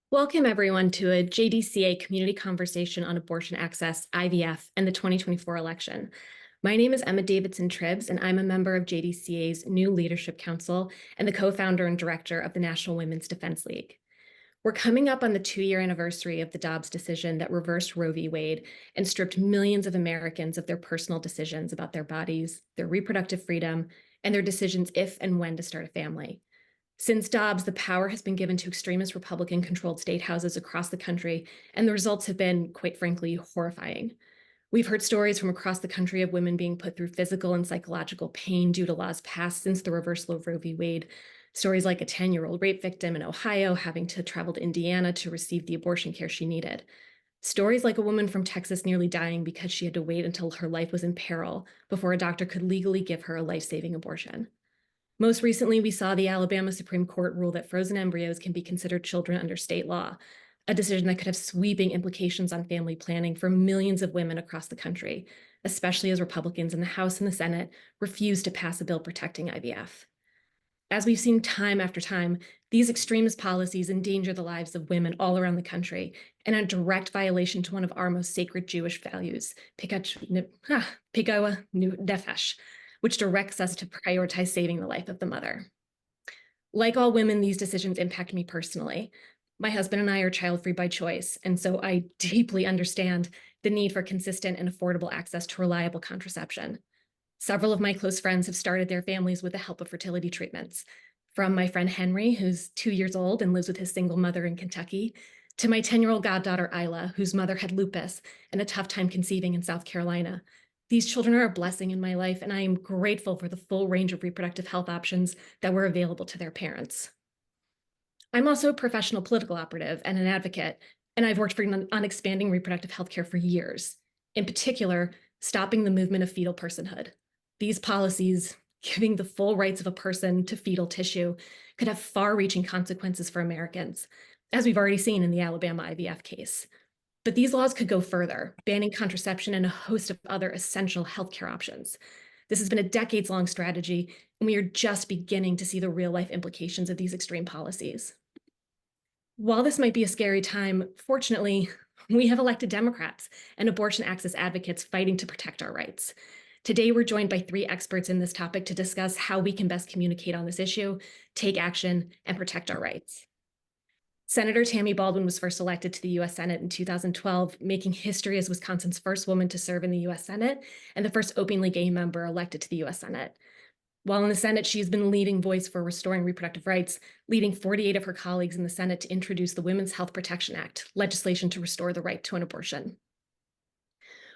Welcome, everyone, to a JDCA community conversation on abortion access, IVF, and the 2024 election. My name is Emma Davidson-Tribbs, and I'm a member of JDCA's new Leadership Council and the co-founder and director of the National Women's Defense League. We're coming up on the 2-year anniversary of the Dobbs decision that reversed Roe v. Wade and stripped millions of Americans of their personal decisions about their bodies, their reproductive freedom, and their decisions if and when to start a family. Since Dobbs, the power has been given to extremist Republican-controlled state houses across the country, and the results have been, quite frankly, horrifying. We've heard stories from across the country of women being put through physical and psychological pain due to laws passed since the reversal of Roe v. Wade. Stories like a 10-year-old rape victim in Ohio having to travel to Indiana to receive the abortion care she needed. Stories like a woman from Texas nearly dying because she had to wait until her life was in peril before a doctor could legally give her a life-saving abortion. Most recently, we saw the Alabama Supreme Court rule that frozen embryos can be considered children under state law, a decision that could have sweeping implications on family planning for millions of women across the country, especially as Republicans in the House and the Senate refused to pass a bill protecting IVF. As we've seen time after time, these extremist policies endanger the lives of women all around the country and are a direct violation to one of our most sacred Jewish values, Pikuah Nefesh, which directs us to prioritize saving the life of the mother. Like all women, these decisions impact me personally. My husband and I are child-free by choice, and so I deeply understand the need for consistent and affordable access to reliable contraception. Several of my close friends have started their families with the help of fertility treatments, from my friend Henry, who's 2 years old and lives with his single mother in Kentucky, to my 10-year-old goddaughter Isla, whose mother had lupus and a tough time conceiving in South Carolina. These children are a blessing in my life, and I am grateful for the full range of reproductive health options that were available to their parents. I'm also a professional political operative and an advocate, and I've worked on expanding reproductive health care for years, in particular, stopping the movement of fetal personhood. These policies, giving the full rights of a person to fetal tissue, could have far-reaching consequences for Americans, as we've already seen in the Alabama IVF case. But these laws could go further, banning contraception and a host of other essential healthcare options. This has been a decades-long strategy, and we are just beginning to see the real-life implications of these extreme policies. While this might be a scary time, fortunately, we have elected Democrats and abortion access advocates fighting to protect our rights. Today, we're joined by 3 experts in this topic to discuss how we can best communicate on this issue, take action, and protect our rights. Senator Tammy Baldwin was first elected to the U.S. Senate in 2012, making history as Wisconsin's first woman to serve in the U.S. Senate and the first openly gay member elected to the U.S. Senate. While in the Senate, she's been leading voice for restoring reproductive rights, leading 48 of her colleagues in the Senate to introduce the Women's Health Protection Act, legislation to restore the right to an abortion.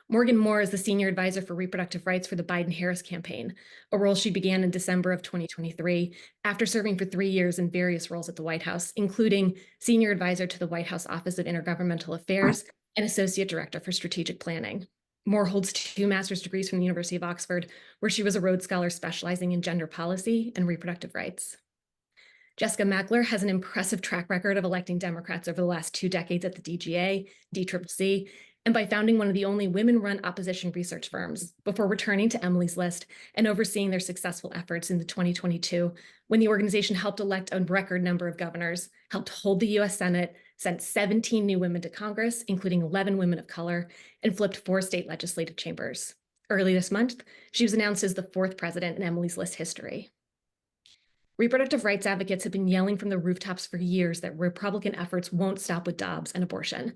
Morgan Mohr is the senior advisor for reproductive rights for the Biden-Harris campaign, a role she began in December of 2023 after serving for 3 years in various roles at the White House, including senior advisor to the White House Office of Intergovernmental Affairs and associate director for strategic planning. Mohr holds 2 master's degrees from the University of Oxford, where she was a Rhodes Scholar specializing in gender policy and reproductive rights. Jessica Mackler has an impressive track record of electing Democrats over the last 2 decades at the DGA, DCCC, and by founding one of the only women-run opposition research firms before returning to Emily's List and overseeing their successful efforts in 2022, when the organization helped elect a record number of governors, helped hold the U.S. Senate, sent 17 new women to Congress, including 11 women of color, and flipped 4 state legislative chambers. Early this month, she was announced as the 4th president in Emily's List history. Reproductive rights advocates have been yelling from the rooftops for years that Republican efforts won't stop with Dobbs and abortion.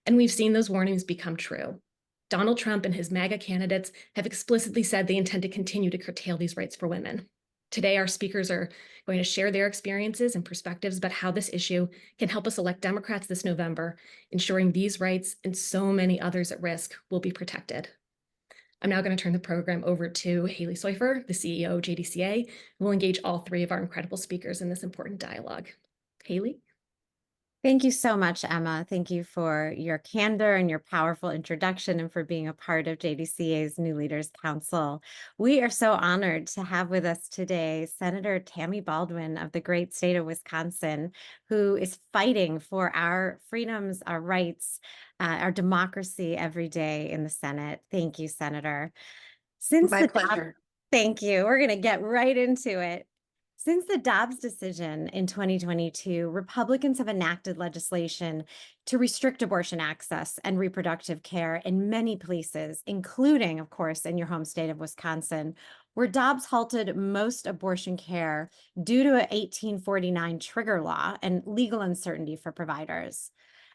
And we've seen those warnings become true. Donald Trump and his MAGA candidates have explicitly said they intend to continue to curtail these rights for women. Today, our speakers are going to share their experiences and perspectives about how this issue can help us elect Democrats this November, ensuring these rights and so many others at risk will be protected. I'm now going to turn the program over to Haley Seufer, the CEO of JDCA, who will engage all 3 of our incredible speakers in this important dialogue. Haley? Thank you so much, Emma. Thank you for your candor and your powerful introduction and for being a part of JDCA's New Leaders Council. We are so honored to have with us today Senator Tammy Baldwin of the great state of Wisconsin, who is fighting for our freedoms, our rights, our democracy every day in the Senate. Thank you, Senator. My pleasure. Thank you. We're going to get right into it. Since the Dobbs decision in 2022, Republicans have enacted legislation to restrict abortion access and reproductive care in many places, including, of course, in your home state of Wisconsin, where Dobbs halted most abortion care due to an 1849 trigger law and legal uncertainty for providers.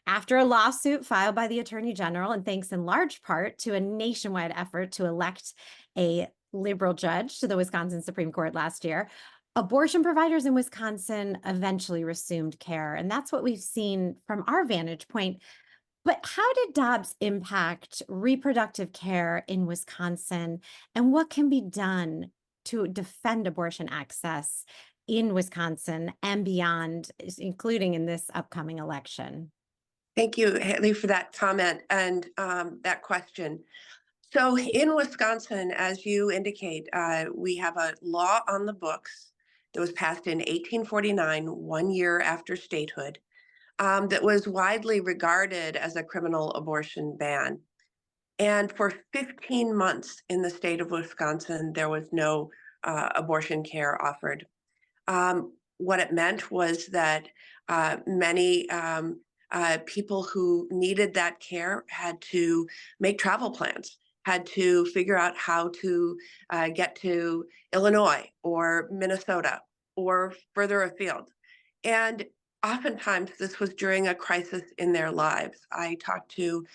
After a lawsuit filed by the Attorney General, and thanks in large part to a nationwide effort to elect a liberal judge to the Wisconsin Supreme Court last year, abortion providers in Wisconsin eventually resumed care. And that's what we've seen from our vantage point. But how did Dobbs impact reproductive care in Wisconsin? And what can be done to defend abortion access in Wisconsin and beyond, including in this upcoming election? Thank you, Haley, for that comment and that question. So in Wisconsin, as you indicate, we have a law on the books that was passed in 1849, 1 year after statehood, that was widely regarded as a criminal abortion ban. And for 15 months in the state of Wisconsin, there was no abortion care offered. What it meant was that many people who needed that care had to make travel plans, had to figure out how to get to Illinois or Minnesota or further afield. And oftentimes this was during a crisis in their lives. I talked to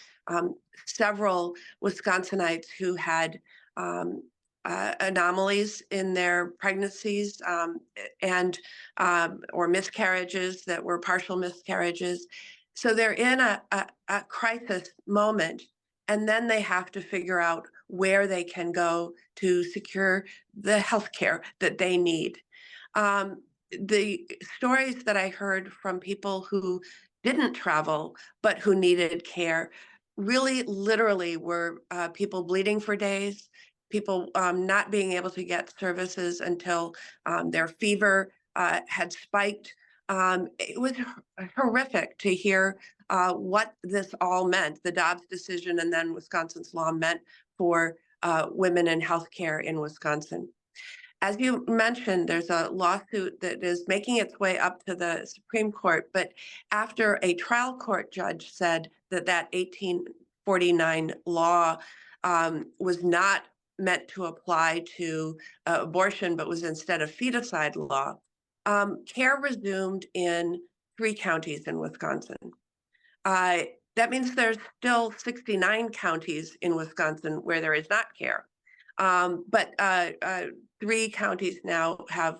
several Wisconsinites who had anomalies in their pregnancies and or miscarriages that were partial miscarriages. So they're in a crisis moment, and then they have to figure out where they can go to secure the health care that they need. The stories that I heard from people who didn't travel but who needed care really literally were people bleeding for days, people not being able to get services until their fever had spiked. It was horrific to hear what this all meant, the Dobbs decision and then Wisconsin's law meant for women in healthcare in Wisconsin. As you mentioned, there's a lawsuit that is making its way up to the Supreme Court, but after a trial court judge said that that 1849 law was not meant to apply to abortion, but was instead a feticide law, care resumed in 3 counties in Wisconsin. That means there's still 69 counties in Wisconsin where there is not care. But 3 counties now have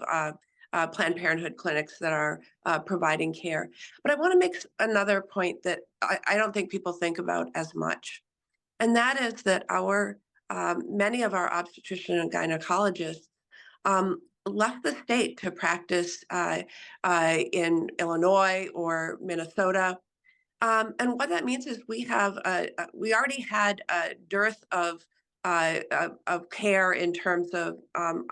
Planned Parenthood clinics that are providing care. But I want to make another point that I don't think people think about as much. And that is that many of our obstetricians and gynecologists left the state to practice in Illinois or Minnesota. And what that means is we already had a dearth of care in terms of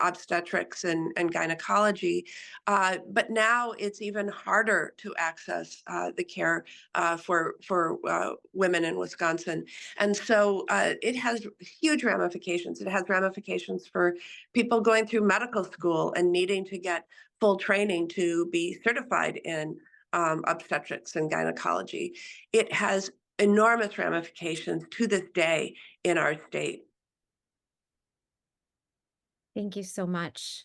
obstetrics and gynecology, but now it's even harder to access the care for women in Wisconsin. And so it has huge ramifications. It has ramifications for people going through medical school and needing to get full training to be certified in obstetrics and gynecology. It has enormous ramifications to this day in our state. Thank you so much.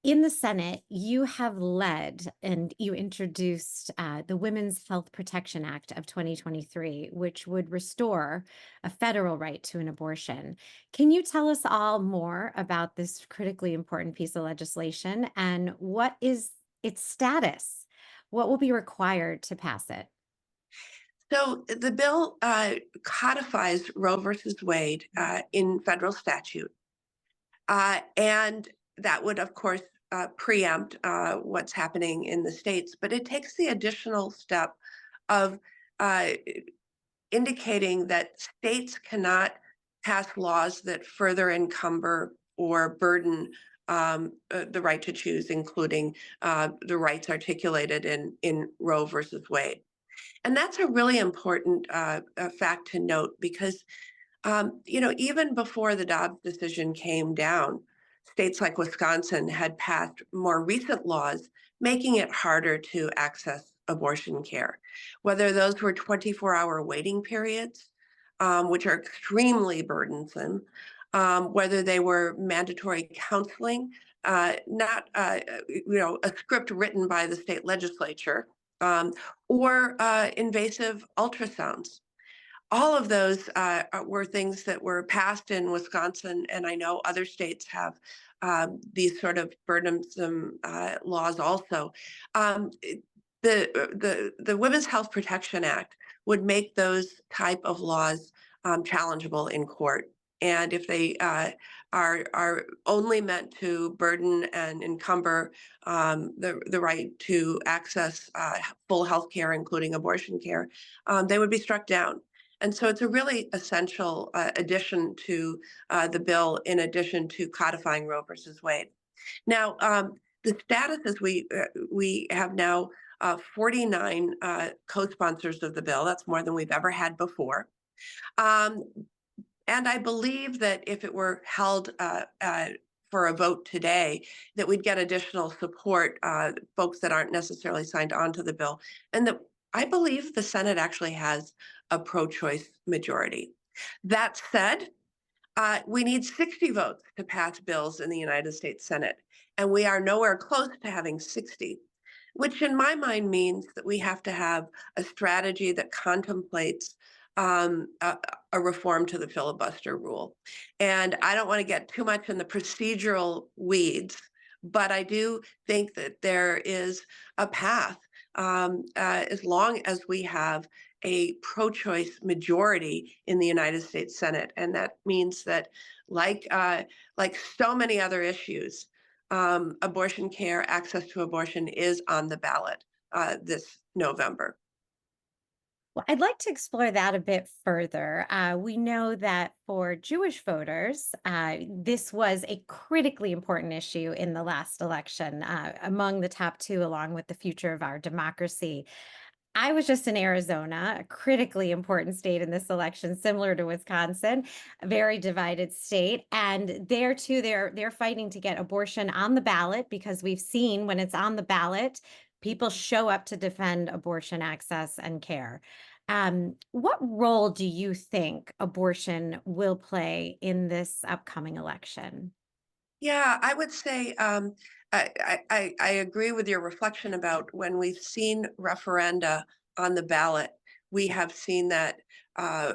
In the Senate, you have led and you introduced the Women's Health Protection Act of 2023, which would restore a federal right to an abortion. Can you tell us all more about this critically important piece of legislation and what is its status? What will be required to pass it? So the bill codifies Roe versus Wade in federal statute. And that would, of course, preempt what's happening in the states. But it takes the additional step of indicating that states cannot pass laws that further encumber or burden the right to choose, including the rights articulated in Roe versus Wade. And that's a really important fact to note because, even before the Dobbs decision came down, states like Wisconsin had passed more recent laws making it harder to access abortion care, whether those were 24-hour waiting periods, which are extremely burdensome, whether they were mandatory counseling, not a script written by the state legislature, or invasive ultrasounds. All of those were things that were passed in Wisconsin, and I know other states have these sort of burdensome laws also. The Women's Health Protection Act would make those type of laws challengeable in court. And if they are only meant to burden and encumber the right to access full health care, including abortion care, they would be struck down. And so it's a really essential addition to the bill, in addition to codifying Roe versus Wade. Now, the status is we have now 49 co-sponsors of the bill. That's more than we've ever had before. And I believe that if it were held for a vote today, that we'd get additional support, folks that aren't necessarily signed on to the bill. And that I believe the Senate actually has a pro-choice majority. That said, we need 60 votes to pass bills in the United States Senate, and we are nowhere close to having 60, which in my mind means that we have to have a strategy that contemplates a reform to the filibuster rule. And I don't want to get too much in the procedural weeds, but I do think that there is a path as long as we have a pro-choice majority in the United States Senate. And that means that, like so many other issues, abortion care, access to abortion is on the ballot this November. Well, I'd like to explore that a bit further. We know that for Jewish voters, this was a critically important issue in the last election, among the top two, along with the future of our democracy. I was just in Arizona, a critically important state in this election, similar to Wisconsin, a very divided state. And there too, they're fighting to get abortion on the ballot, because we've seen when it's on the ballot, people show up to defend abortion access and care. What role do you think abortion will play in this upcoming election? Yeah, I would say I agree with your reflection about when we've seen referenda on the ballot. We have seen that uh,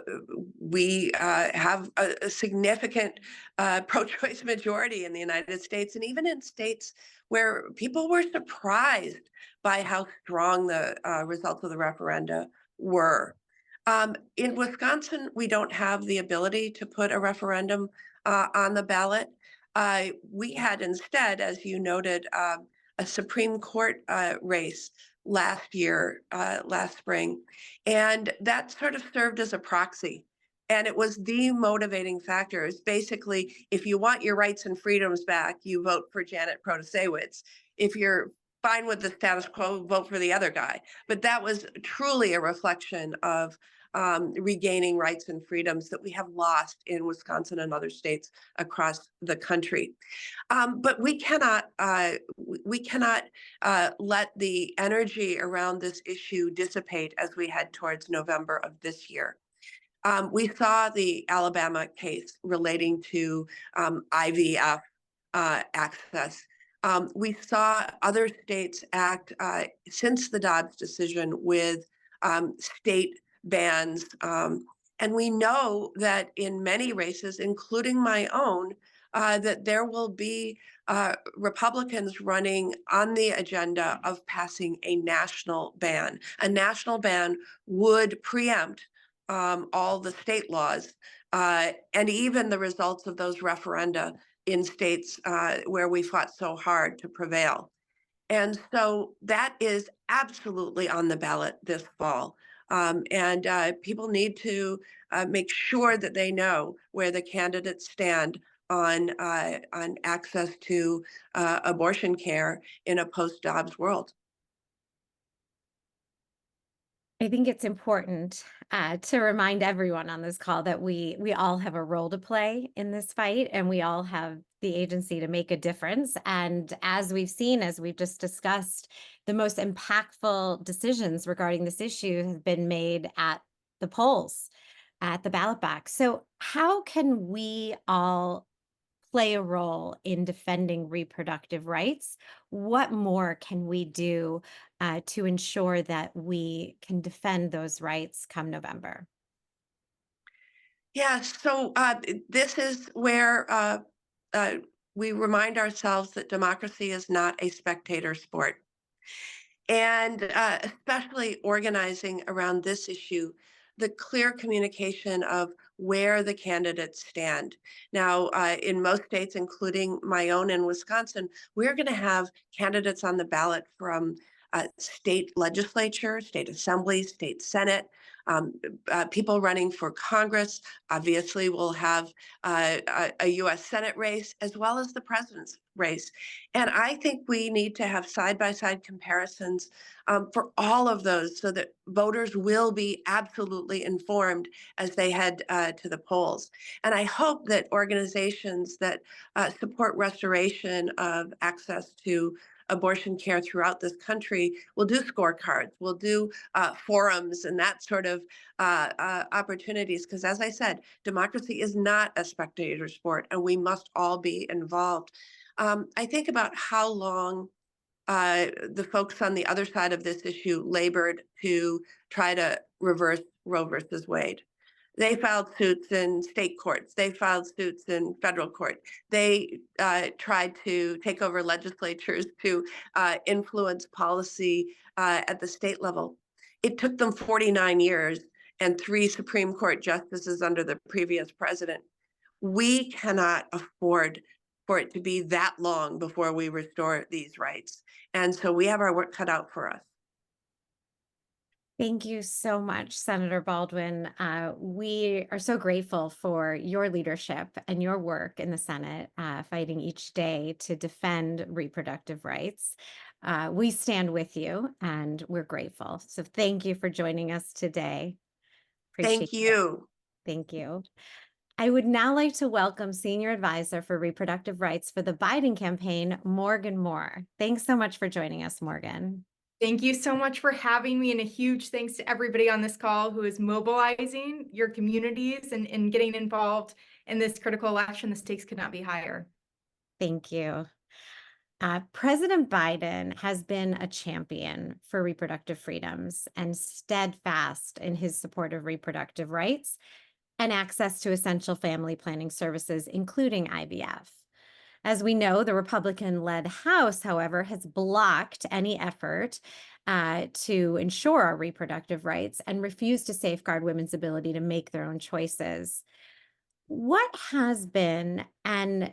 we have a significant pro-choice majority in the United States, and even in states where people were surprised by how strong the results of the referenda were. In Wisconsin, we don't have the ability to put a referendum on the ballot. We had instead, as you noted, a Supreme Court race last year, last spring, and that sort of served as a proxy. And it was the motivating factor. Is basically, if you want your rights and freedoms back, you vote for Janet Protasewicz. If you're fine with the status quo, vote for the other guy. But that was truly a reflection of regaining rights and freedoms that we have lost in Wisconsin and other states across the country. But we cannot let the energy around this issue dissipate as we head towards November of this year. We saw the Alabama case relating to IVF access. We saw other states act since the Dobbs decision with state bans. And we know that in many races, including my own, that there will be Republicans running on the agenda of passing a national ban. A national ban would preempt all the state laws and even the results of those referenda in states where we fought so hard to prevail. And so that is absolutely on the ballot this fall. And people need to make sure that they know where the candidates stand on access to abortion care in a post-Dobbs world. I think it's important to remind everyone on this call that we all have a role to play in this fight, and we all have the agency to make a difference. And as we've seen, as we've just discussed, the most impactful decisions regarding this issue have been made at the polls, at the ballot box. So how can we all play a role in defending reproductive rights? What more can we do to ensure that we can defend those rights come November? Yeah, so this is where uh, we remind ourselves that democracy is not a spectator sport. And especially organizing around this issue, the clear communication of where the candidates stand. Now, in most states, including my own in Wisconsin, we're going to have candidates on the ballot from state legislature, state assembly, state senate, um, people running for Congress. Obviously, we'll have a U.S. Senate race as well as the president's race. And I think we need to have side-by-side comparisons for all of those so that voters will be absolutely informed as they head to the polls. And I hope that organizations that support restoration of access to abortion care throughout this country will do scorecards, will do forums and that sort of opportunities. Because as I said, democracy is not a spectator sport and we must all be involved. I think about how long the folks on the other side of this issue labored to try to reverse Roe versus Wade. They filed suits in state courts. They filed suits in federal court. They tried to take over legislatures to influence policy at the state level. It took them 49 years and 3 Supreme Court justices under the previous president. We cannot afford for it to be that long before we restore these rights. And so we have our work cut out for us. Thank you so much, Senator Baldwin. We are so grateful for your leadership and your work in the Senate, fighting each day to defend reproductive rights. We stand with you and we're grateful. So thank you for joining us today. Appreciate Thank it. you. Thank you. I would now like to welcome Senior Advisor for Reproductive Rights for the Biden campaign, Morgan Mohr. Thanks so much for joining us, Morgan. Thank you so much for having me, and a huge thanks to everybody on this call who is mobilizing your communities and getting involved in this critical election. The stakes could not be higher. Thank you. President Biden has been a champion for reproductive freedoms and steadfast in his support of reproductive rights and access to essential family planning services, including IVF. As we know, the Republican-led House, however, has blocked any effort to ensure our reproductive rights and refused to safeguard women's ability to make their own choices. What has been and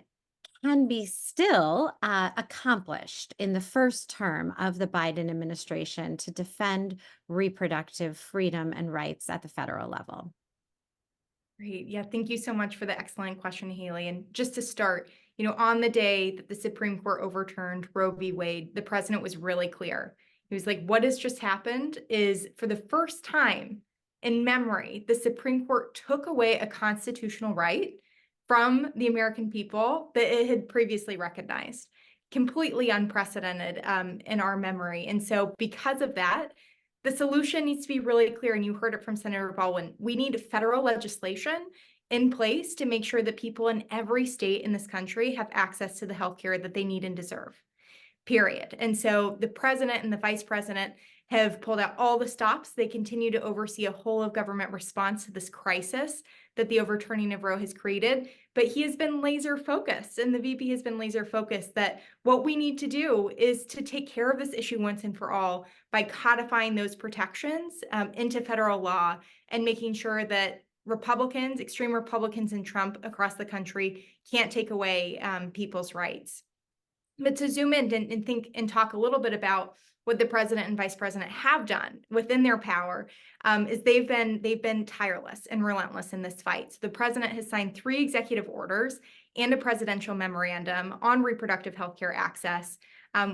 can be still accomplished in the first term of the Biden administration to defend reproductive freedom and rights at the federal level? Great. Yeah, thank you so much for the excellent question, Haley. And just to start, on the day that the Supreme Court overturned Roe v. Wade, the president was really clear. He was like, what has just happened is for the first time in memory, the Supreme Court took away a constitutional right from the American people that it had previously recognized. Completely unprecedented in our memory. And so because of that, the solution needs to be really clear, and you heard it from Senator Baldwin. We need federal legislation in place to make sure that people in every state in this country have access to the healthcare that they need and deserve, period. And so the president and the vice president have pulled out all the stops. They continue to oversee a whole of government response to this crisis that the overturning of Roe has created. But he has been laser focused, and the VP has been laser focused that what we need to do is to take care of this issue once and for all by codifying those protections into federal law and making sure that Republicans, extreme Republicans and Trump across the country can't take away people's rights. But to zoom in and think and talk a little bit about what the president and vice president have done within their power is they've been tireless and relentless in this fight. So the president has signed 3 executive orders and a presidential memorandum on reproductive health care access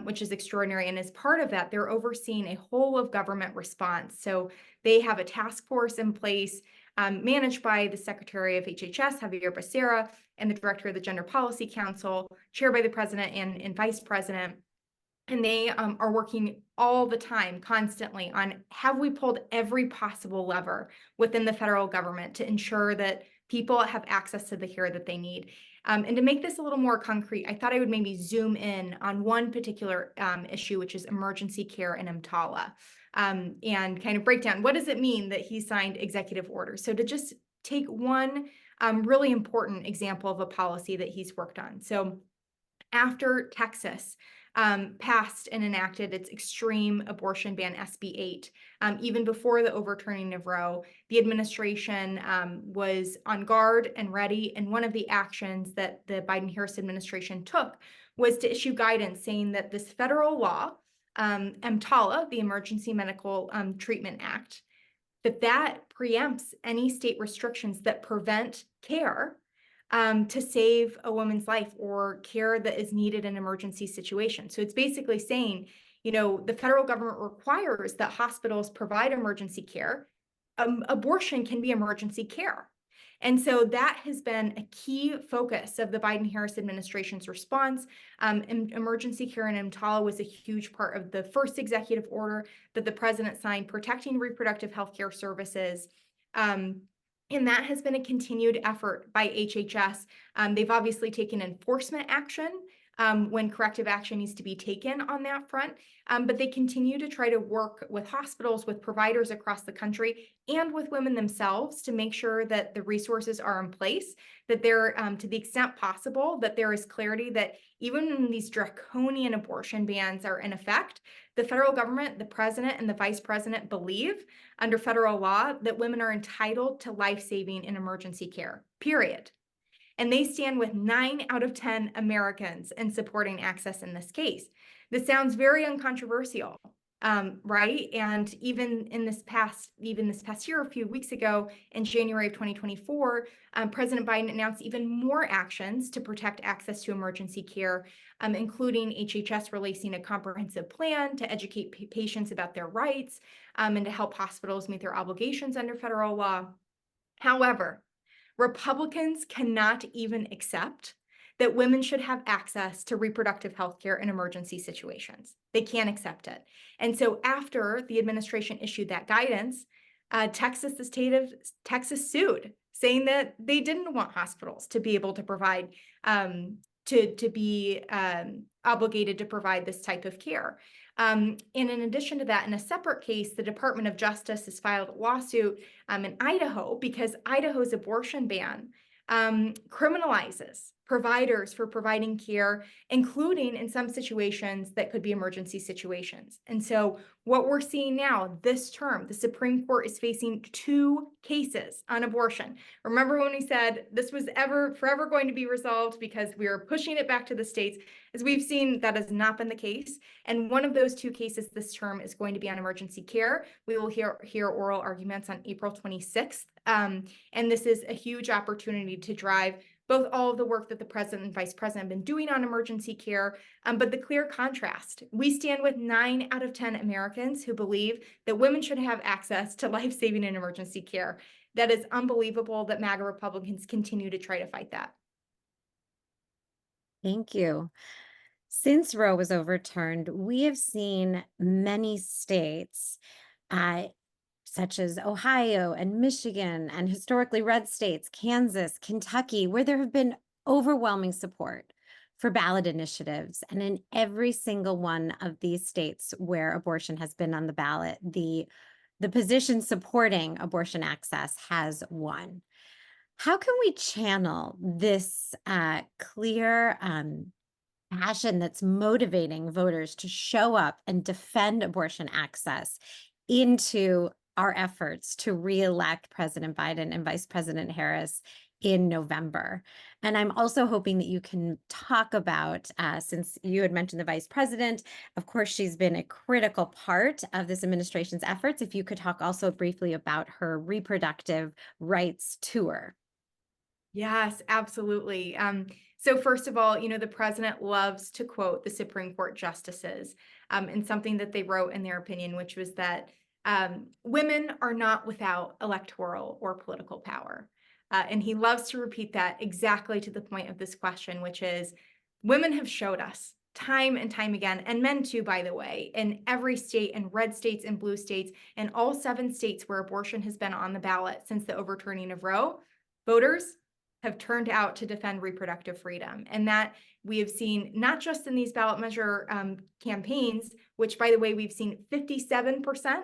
which is extraordinary. And as part of that, they're overseeing a whole of government response. So they have a task force in place managed by the Secretary of HHS, Javier Becerra, and the Director of the Gender Policy Council, chaired by the President and Vice President. And they are working all the time, constantly, on have we pulled every possible lever within the federal government to ensure that people have access to the care that they need. And to make this a little more concrete, I thought I would maybe zoom in on one particular issue, which is emergency care in EMTALA, and kind of break down what does it mean that he signed executive orders. So to just take one really important example of a policy that he's worked on. So after Texas passed and enacted its extreme abortion ban, SB 8, even before the overturning of Roe, the administration was on guard and ready. And one of the actions that the Biden-Harris administration took was to issue guidance saying that this federal law, EMTALA, the Emergency Medical Treatment Act, that preempts any state restrictions that prevent care to save a woman's life or care that is needed in an emergency situation. So it's basically saying, the federal government requires that hospitals provide emergency care. Abortion can be emergency care. And so that has been a key focus of the Biden-Harris administration's response. Emergency care in EMTALA was a huge part of the first executive order that the president signed, protecting reproductive health care services. And that has been a continued effort by HHS. They've obviously taken enforcement action when corrective action needs to be taken on that front, but they continue to try to work with hospitals, with providers across the country, and with women themselves to make sure that the resources are in place, that they're, to the extent possible, that there is clarity that even when these draconian abortion bans are in effect, the federal government, the president, and the vice president believe under federal law that women are entitled to life-saving and emergency care, period. And they stand with 9 out of 10 Americans in supporting access in this case. This sounds very uncontroversial, right? And even this past year, a few weeks ago, in January of 2024, President Biden announced even more actions to protect access to emergency care, including HHS releasing a comprehensive plan to educate patients about their rights and to help hospitals meet their obligations under federal law. However, Republicans cannot even accept that women should have access to reproductive health care in emergency situations. They can't accept it. And so after the administration issued that guidance, the state of Texas sued, saying that they didn't want hospitals to be able to provide, to be obligated to provide this type of care. And in addition to that, in a separate case, the Department of Justice has filed a lawsuit in Idaho because Idaho's abortion ban criminalizes providers for providing care, including in some situations that could be emergency situations. And so what we're seeing now this term, the Supreme Court is facing 2 cases on abortion. Remember when we said this was forever going to be resolved because we are pushing it back to the states? As we've seen, that has not been the case. And one of those 2 cases this term is going to be on emergency care. We will hear oral arguments on April 26th. And this is a huge opportunity to drive both all of the work that the president and vice president have been doing on emergency care, but the clear contrast. We stand with 9 out of 10 Americans who believe that women should have access to life-saving and emergency care. That is unbelievable that MAGA Republicans continue to try to fight that. Thank you. Since Roe was overturned, we have seen many states, such as Ohio and Michigan and historically red states, Kansas, Kentucky, where there have been overwhelming support for ballot initiatives. And in every single one of these states where abortion has been on the ballot, the position supporting abortion access has won. How can we channel this clear passion that's motivating voters to show up and defend abortion access into our efforts to re-elect President Biden and Vice President Harris in November? And I'm also hoping that you can talk about, since you had mentioned the Vice President, of course, she's been a critical part of this administration's efforts. If you could talk also briefly about her Reproductive Rights tour. Yes, absolutely. So first of all, the president loves to quote the Supreme Court justices and something that they wrote in their opinion, which was that women are not without electoral or political power. And he loves to repeat that exactly to the point of this question, which is women have showed us time and time again, and men too, by the way, in every state, in red states and blue states, and all 7 states where abortion has been on the ballot since the overturning of Roe, voters have turned out to defend reproductive freedom. And that we have seen not just in these ballot measure campaigns, which, by the way, we've seen 57%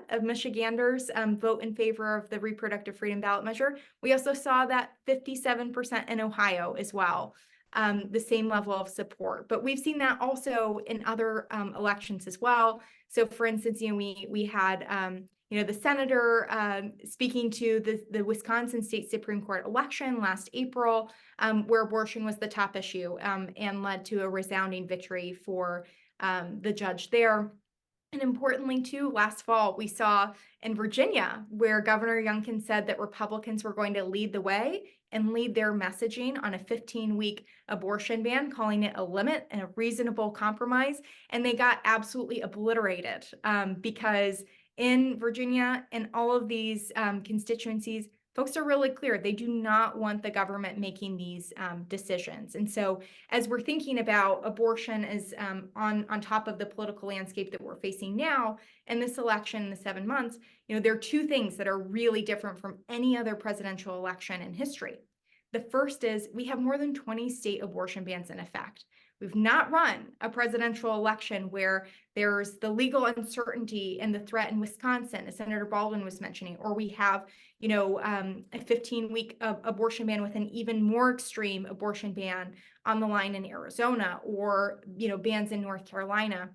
of Michiganders vote in favor of the reproductive freedom ballot measure. We also saw that 57% in Ohio as well. The same level of support. But we've seen that also in other elections as well. So for instance, we had the senator speaking to the Wisconsin State Supreme Court election last April, where abortion was the top issue and led to a resounding victory for the judge there. And importantly, too, last fall, we saw in Virginia where Governor Youngkin said that Republicans were going to lead the way and lead their messaging on a 15-week abortion ban, calling it a limit and a reasonable compromise. And they got absolutely obliterated because in Virginia and all of these constituencies, folks are really clear. They do not want the government making these decisions. And so as we're thinking about abortion as on top of the political landscape that we're facing now, and this election in the 7 months, there are 2 things that are really different from any other presidential election in history. The first is we have more than 20 state abortion bans in effect. We've not run a presidential election where there's the legal uncertainty and the threat in Wisconsin, as Senator Baldwin was mentioning, or we have, a 15-week abortion ban with an even more extreme abortion ban on the line in Arizona, or, bans in North Carolina.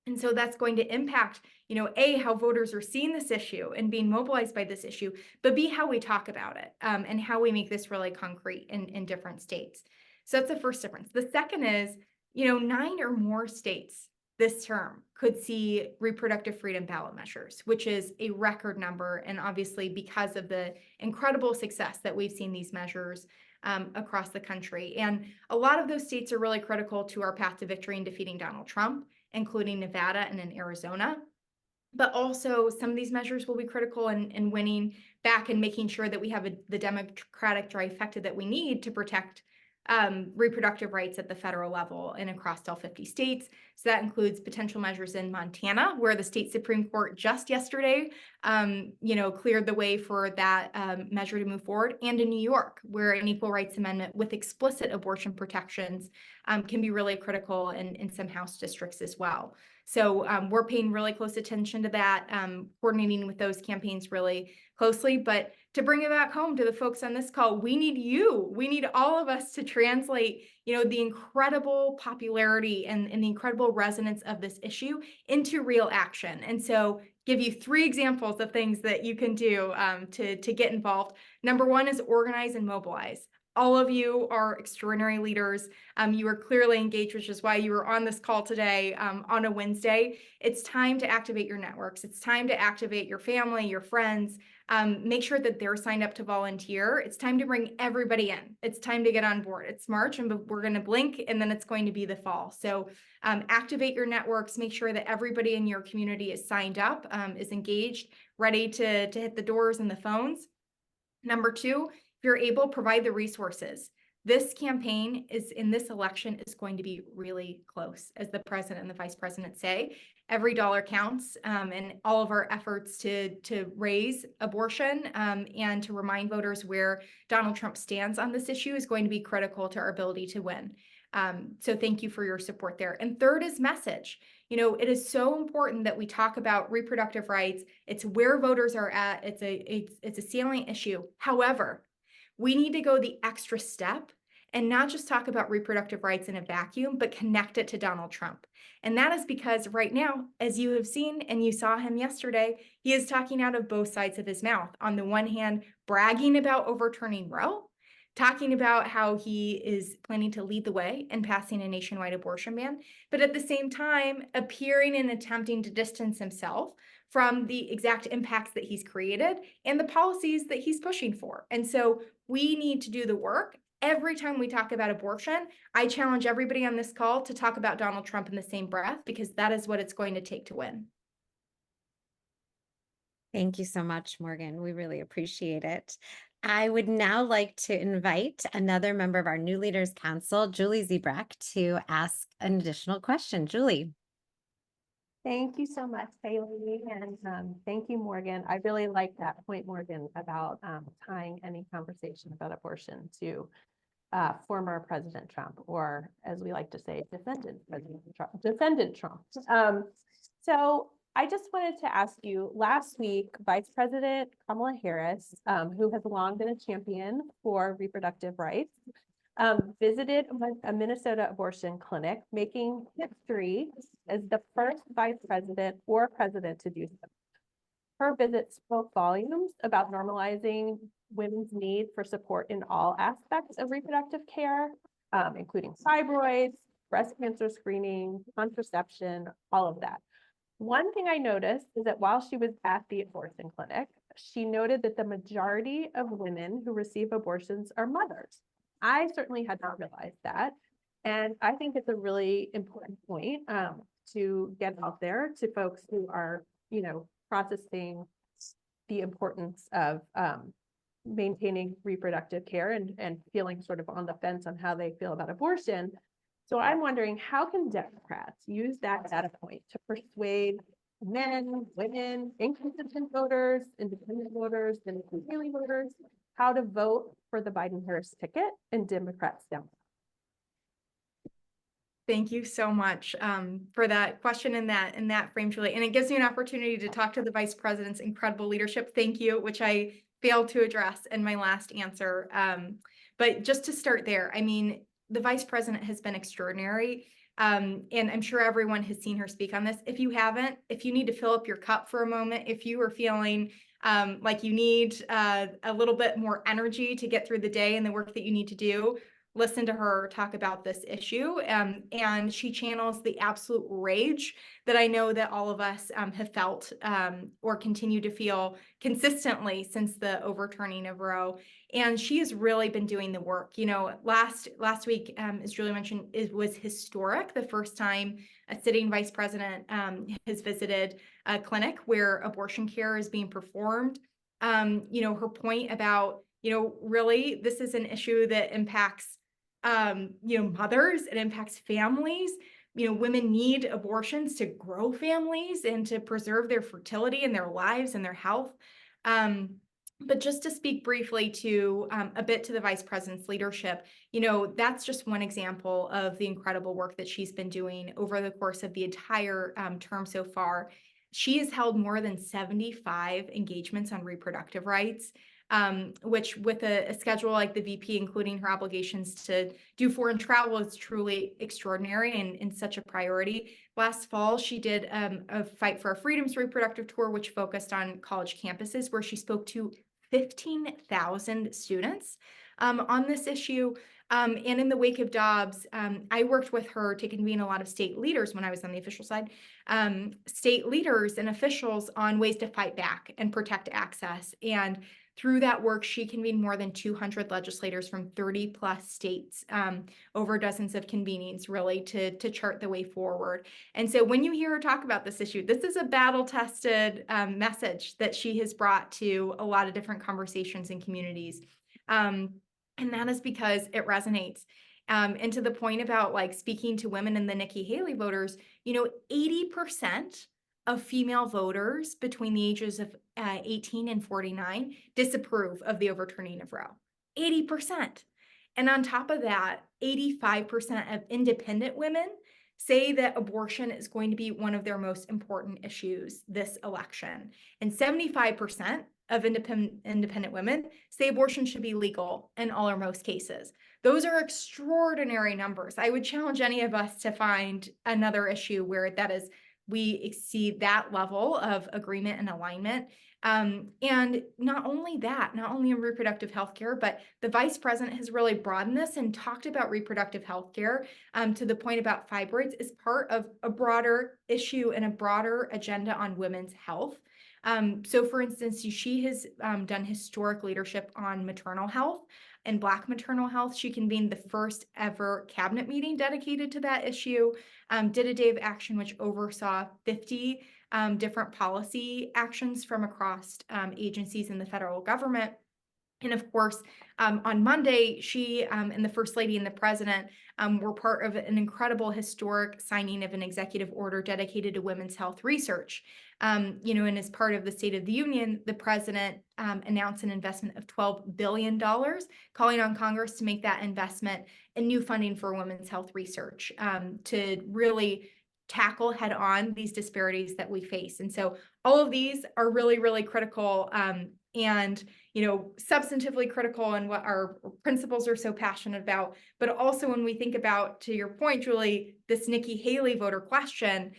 And so that's going to impact, A, how voters are seeing this issue and being mobilized by this issue, but B, how we talk about it and how we make this really concrete in different states. So that's the first difference. The second is, 9 or more states this term could see reproductive freedom ballot measures, which is a record number. And obviously, because of the incredible success that we've seen these measures across the country. And a lot of those states are really critical to our path to victory in defeating Donald Trump, including Nevada and in Arizona. But also some of these measures will be critical in winning back and making sure that we have the democratic trifecta that we need to protect reproductive rights at the federal level and across all 50 states. So that includes potential measures in Montana, where the state Supreme Court just yesterday, cleared the way for that measure to move forward, and in New York, where an equal rights amendment with explicit abortion protections can be really critical in some House districts as well. So we're paying really close attention to that, coordinating with those campaigns really closely. But to bring it back home to the folks on this call, we need you. We need all of us to translate, the incredible popularity and the incredible resonance of this issue into real action. And so give you 3 examples of things that you can do to get involved. Number 1 is organize and mobilize. All of you are extraordinary leaders. You are clearly engaged, which is why you are on this call today on a Wednesday. It's time to activate your networks. It's time to activate your family, your friends. Make sure that they're signed up to volunteer. It's time to bring everybody in. It's time to get on board. It's March and we're going to blink, and then it's going to be the fall. So activate your networks. Make sure that everybody in your community is signed up, is engaged, ready to hit the doors and the phones. Number 2, if you're able, provide the resources. This campaign in this election is going to be really close, as the president and the vice president say. Every dollar counts, and all of our efforts to raise abortion and to remind voters where Donald Trump stands on this issue is going to be critical to our ability to win. So thank you for your support there. And third is message. It is so important that we talk about reproductive rights. It's where voters are at. It's a salient issue. However, we need to go the extra step and not just talk about reproductive rights in a vacuum, but connect it to Donald Trump. And that is because right now, as you have seen, and you saw him yesterday, he is talking out of both sides of his mouth. On the one hand, bragging about overturning Roe, talking about how he is planning to lead the way in passing a nationwide abortion ban, but at the same time, appearing and attempting to distance himself from the exact impacts that he's created and the policies that he's pushing for. And so we need to do the work Every time we talk about abortion, I challenge everybody on this call to talk about Donald Trump in the same breath, because that is what it's going to take to win. Thank you so much, Morgan. We really appreciate it. I would now like to invite another member of our New Leaders Council, Julie Zebrecht, to ask an additional question. Julie. Thank you so much, Haley, and thank you, Morgan. I really like that point, Morgan, about tying any conversation about abortion to former President Trump, or as we like to say, defendant President Trump, defendant Trump. So I just wanted to ask you, last week, Vice President Kamala Harris, who has long been a champion for reproductive rights, visited a Minnesota abortion clinic, making history as the first vice president or president to do so. Her visit spoke volumes about normalizing women's need for support in all aspects of reproductive care, including fibroids, breast cancer screening, contraception, all of that. One thing I noticed is that while she was at the abortion clinic, she noted that the majority of women who receive abortions are mothers. I certainly had not realized that. And I think it's a really important point to get out there to folks who are, processing the importance of maintaining reproductive care and feeling sort of on the fence on how they feel about abortion. So I'm wondering, how can Democrats use that data point to persuade men, women, inconsistent voters, independent voters, and Haley voters, how to vote for the Biden-Harris ticket and Democrats down? Thank you so much for that question in that frame, Julie. And it gives me an opportunity to talk to the vice president's incredible leadership. Thank you, which I failed to address in my last answer. But just to start there, I mean, the vice president has been extraordinary. And I'm sure everyone has seen her speak on this. If you haven't, if you need to fill up your cup for a moment, if you are feeling like you need a little bit more energy to get through the day and the work that you need to do, listen to her talk about this issue. And she channels the absolute rage that I know that all of us have felt or continue to feel consistently since the overturning of Roe. And she has really been doing the work. Last week, as Julie mentioned, it was historic. The first time a sitting vice president has visited a clinic where abortion care is being performed. Her point about, really, this is an issue that impacts mothers, it impacts families. Women need abortions to grow families and to preserve their fertility and their lives and their health. But just to speak briefly to a bit to the vice president's leadership, that's just one example of the incredible work that she's been doing over the course of the entire term so far. She has held more than 75 engagements on reproductive rights, which with a schedule like the VP, including her obligations to do foreign travel, is truly extraordinary and such a priority. Last fall, she did a Fight for Our Freedoms reproductive tour, which focused on college campuses, where she spoke to 15,000 students on this issue. And in the wake of Dobbs, I worked with her to convene a lot of state leaders when I was on the official side, state leaders and officials on ways to fight back and protect access. And through that work, she convened more than 200 legislators from 30 plus states over dozens of convenings, really to chart the way forward. And so when you hear her talk about this issue, this is a battle-tested message that she has brought to a lot of different conversations and communities. And that is because it resonates. And to the point about speaking to women and the Nikki Haley voters, 80% of female voters between the ages of 18 and 49 disapprove of the overturning of Roe. 80%. And on top of that, 85% of independent women say that abortion is going to be one of their most important issues this election. And 75% of independent women say abortion should be legal in all or most cases. Those are extraordinary numbers. I would challenge any of us to find another issue where we exceed that level of agreement and alignment. And not only in reproductive health care, but the vice president has really broadened this and talked about reproductive health care to the point about fibroids as part of a broader issue and a broader agenda on women's health. So for instance, she has done historic leadership on maternal health and Black maternal health. She convened the first ever cabinet meeting dedicated to that issue, did a day of action which oversaw 50 different policy actions from across agencies in the federal government. And of course, on Monday, she and the First Lady and the President were part of an incredible historic signing of an executive order dedicated to women's health research. And as part of the State of the Union, the President announced an investment of $12 billion, calling on Congress to make that investment in new funding for women's health research to really tackle head on these disparities that we face. And so all of these are really, really critical and substantively critical in what our principals are so passionate about. But also when we think about, to your point, Julie, this Nikki Haley voter question,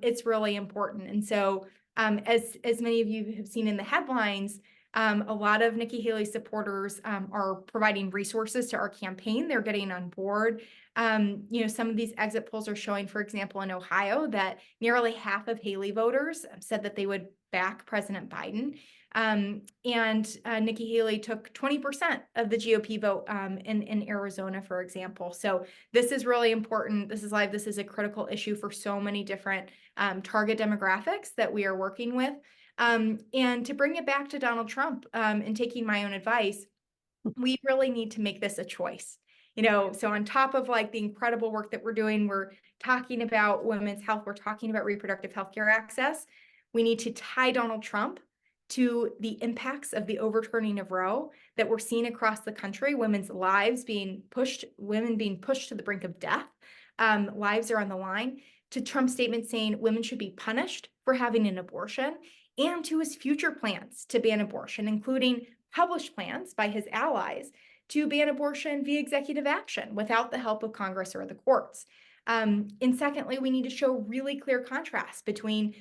it's really important. And so as many of you have seen in the headlines, a lot of Nikki Haley supporters are providing resources to our campaign. They're getting on board. Some of these exit polls are showing, for example, in Ohio, that nearly half of Haley voters said that they would back President Biden. And Nikki Haley took 20% of the GOP vote in Arizona, for example. So this is really important. This is live. This is a critical issue for so many different target demographics that we are working with. And to bring it back to Donald Trump and taking my own advice, we really need to make this a choice. So on top of like the incredible work that we're doing, we're talking about women's health, we're talking about reproductive health care access. We need to tie Donald Trump to the impacts of the overturning of Roe that we're seeing across the country, women's lives being pushed, women being pushed to the brink of death, lives are on the line, to Trump's statement saying women should be punished for having an abortion, and to his future plans to ban abortion, including published plans by his allies to ban abortion via executive action without the help of Congress or the courts. And secondly, we need to show really clear contrast between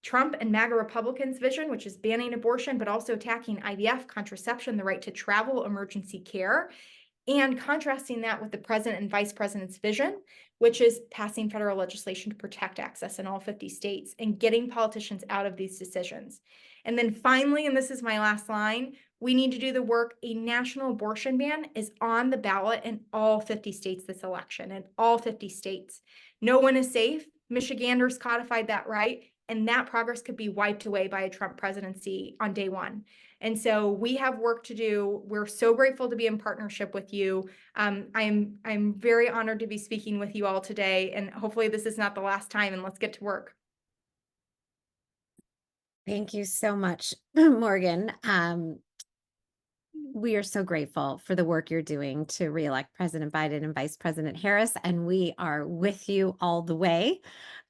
Trump and MAGA Republicans' vision, which is banning abortion, but also attacking IVF, contraception, the right to travel, emergency care, and contrasting that with the president and vice president's vision, which is passing federal legislation to protect access in all 50 states and getting politicians out of these decisions. And then finally, and this is my last line, we need to do the work. A national abortion ban is on the ballot in all 50 states this election, in all 50 states. No one is safe. Michiganders codified that right, and that progress could be wiped away by a Trump presidency on day one. And so we have work to do. We're so grateful to be in partnership with you. I'm very honored to be speaking with you all today, and hopefully this is not the last time, and let's get to work. Thank you so much, Morgan. We are so grateful for the work you're doing to reelect President Biden and Vice President Harris, and we are with you all the way.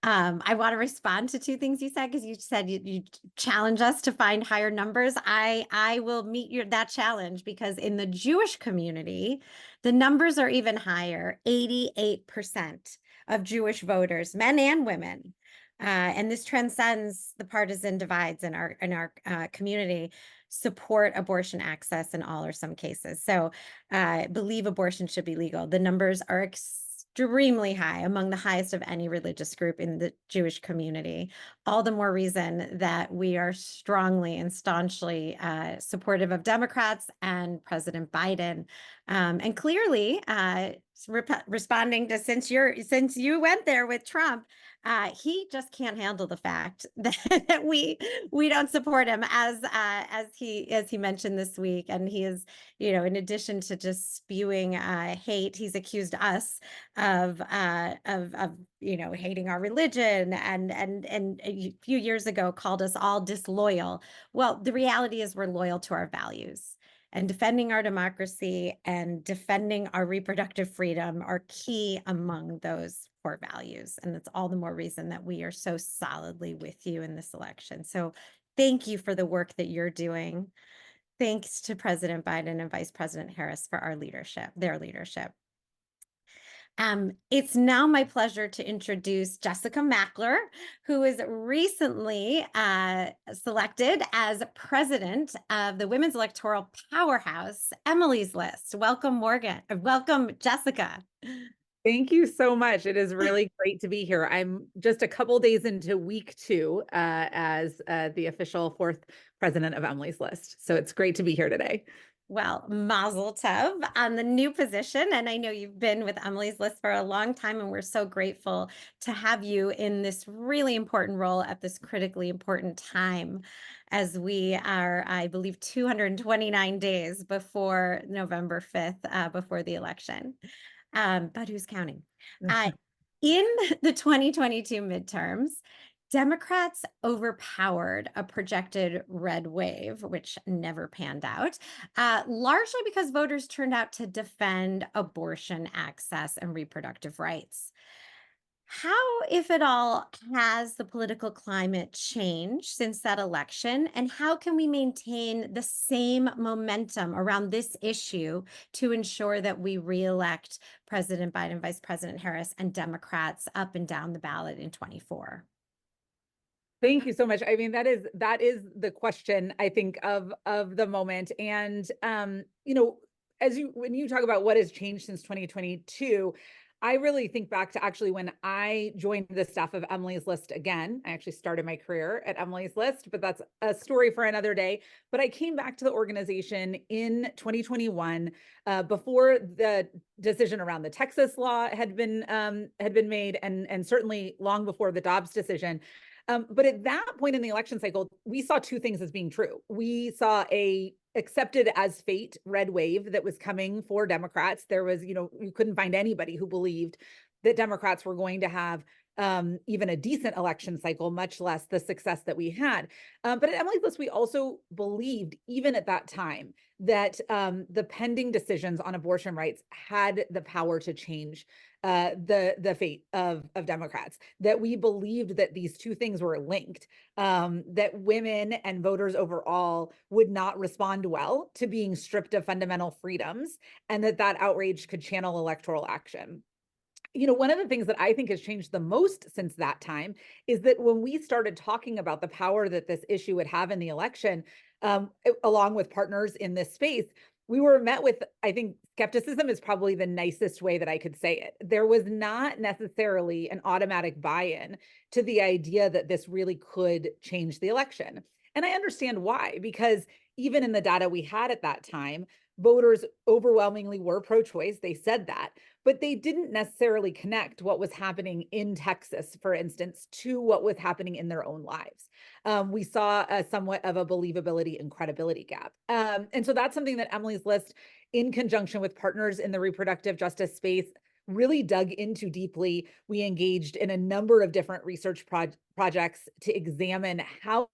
I want to respond to two things you said, because you said you challenge us to find higher numbers. I will meet that challenge, because in the Jewish community, the numbers are even higher. 88% of Jewish voters, men and women, and this transcends the partisan divides in our community, support abortion access in all or some cases. So believe abortion should be legal. The numbers are extremely high, among the highest of any religious group in the Jewish community. All the more reason that we are strongly and staunchly supportive of Democrats and President Biden. And clearly, responding to since you went there with Trump, he just can't handle the fact that we don't support him, as he mentioned this week. And he is, in addition to just spewing hate, he's accused us of hating our religion, and a few years ago called us all disloyal. Well, the reality is we're loyal to our values. And defending our democracy and defending our reproductive freedom are key among those core values. And that's all the more reason that we are so solidly with you in this election. So thank you for the work that you're doing. Thanks to President Biden and Vice President Harris for their leadership. It's now my pleasure to introduce Jessica Mackler, who is recently selected as president of the Women's Electoral Powerhouse, Emily's List. Welcome, Morgan. Welcome, Jessica. Thank you so much. It is really great to be here. I'm just a couple days into week 2 as the official 4th president of Emily's List. So it's great to be here today. Well, mazel tov on the new position. And I know you've been with Emily's List for a long time, and we're so grateful to have you in this really important role at this critically important time as we are, I believe, 229 days before November 5th, before the election. But who's counting? In the 2022 midterms, Democrats overpowered a projected red wave, which never panned out, largely because voters turned out to defend abortion access and reproductive rights. How, if at all, has the political climate changed since that election? And how can we maintain the same momentum around this issue to ensure that we reelect President Biden, Vice President Harris, and Democrats up and down the ballot in 24? Thank you so much. I mean, that is the question, I think, of the moment. And you know, when you talk about what has changed since 2022, I really think back to actually when I joined the staff of Emily's List again. I actually started my career at Emily's List, but that's a story for another day. But I came back to the organization in 2021 before the decision around the Texas law had been made, and certainly long before the Dobbs decision. But at that point in the election cycle, we saw two things as being true. We saw a accepted as fate red wave that was coming for Democrats. There was, you couldn't find anybody who believed that Democrats were going to have even a decent election cycle, much less the success that we had. But at Emily's List, we also believed, even at that time, that the pending decisions on abortion rights had the power to change the fate of Democrats, that we believed that these two things were linked, that women and voters overall would not respond well to being stripped of fundamental freedoms, and that outrage could channel electoral action. One of the things that I think has changed the most since that time is that when we started talking about the power that this issue would have in the election, along with partners in this space, we were met with, I think, skepticism is probably the nicest way that I could say it. There was not necessarily an automatic buy-in to the idea that this really could change the election. And I understand why, because even in the data we had at that time, voters overwhelmingly were pro-choice. They said that, but they didn't necessarily connect what was happening in Texas, for instance, to what was happening in their own lives. We saw somewhat of a believability and credibility gap. And so that's something that Emily's List, in conjunction with partners in the reproductive justice space, really dug into deeply. We engaged in a number of different research projects to examine how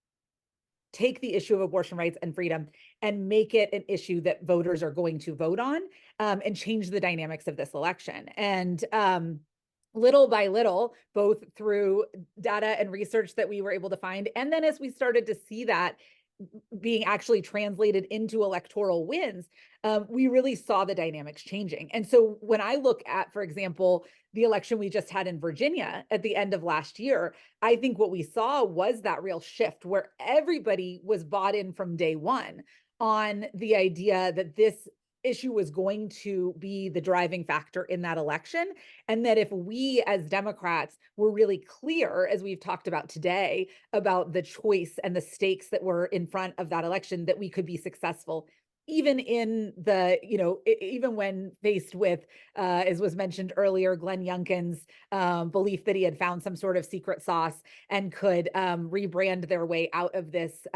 take the issue of abortion rights and freedom and make it an issue that voters are going to vote on, and change the dynamics of this election. And little by little, both through data and research that we were able to find, and then as we started to see that being actually translated into electoral wins, we really saw the dynamics changing. And so when I look at, for example, the election we just had in Virginia at the end of last year, I think what we saw was that real shift where everybody was bought in from day one on the idea that this issue was going to be the driving factor in that election. And that if we as Democrats were really clear, as we've talked about today, about the choice and the stakes that were in front of that election, that we could be successful, even in the, even when faced with, as was mentioned earlier, Glenn Youngkin's belief that he had found some sort of secret sauce and could rebrand their way out of this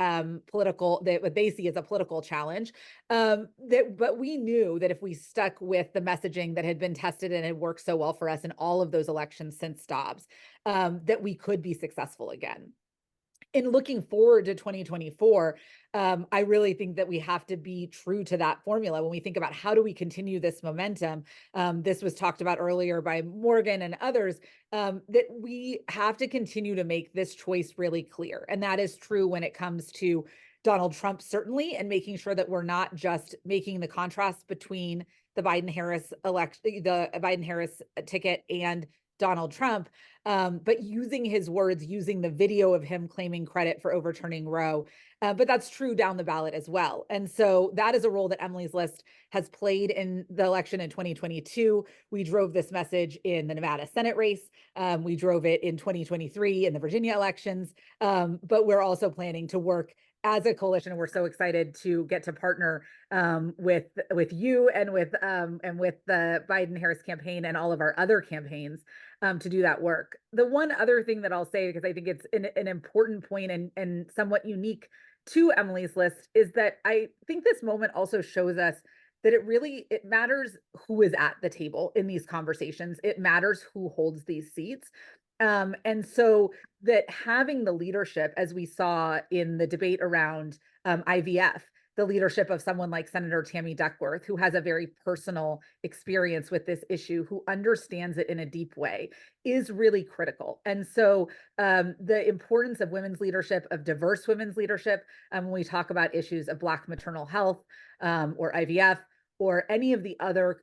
political, that what they see as a political challenge. But we knew that if we stuck with the messaging that had been tested and had worked so well for us in all of those elections since Dobbs, that we could be successful again. In looking forward to 2024, I really think that we have to be true to that formula when we think about how do we continue this momentum. This was talked about earlier by Morgan and others, that we have to continue to make this choice really clear. And that is true when it comes to Donald Trump, certainly, and making sure that we're not just making the contrast between the Biden-Harris ticket and Donald Trump, but using his words, using the video of him claiming credit for overturning Roe. But that's true down the ballot as well. And so that is a role that Emily's List has played in the election in 2022. We drove this message in the Nevada Senate race. We drove it in 2023 in the Virginia elections. But we're also planning to work as a coalition, and we're so excited to get to partner with you and with the Biden-Harris campaign and all of our other campaigns to do that work. The one other thing that I'll say, because I think it's an important point and somewhat unique to Emily's List, is that I think this moment also shows us that it matters who is at the table in these conversations. It matters who holds these seats. And so that having the leadership, as we saw in the debate around IVF, the leadership of someone like Senator Tammy Duckworth, who has a very personal experience with this issue, who understands it in a deep way, is really critical. And so the importance of women's leadership, of diverse women's leadership, when we talk about issues of Black maternal health or IVF or any of the other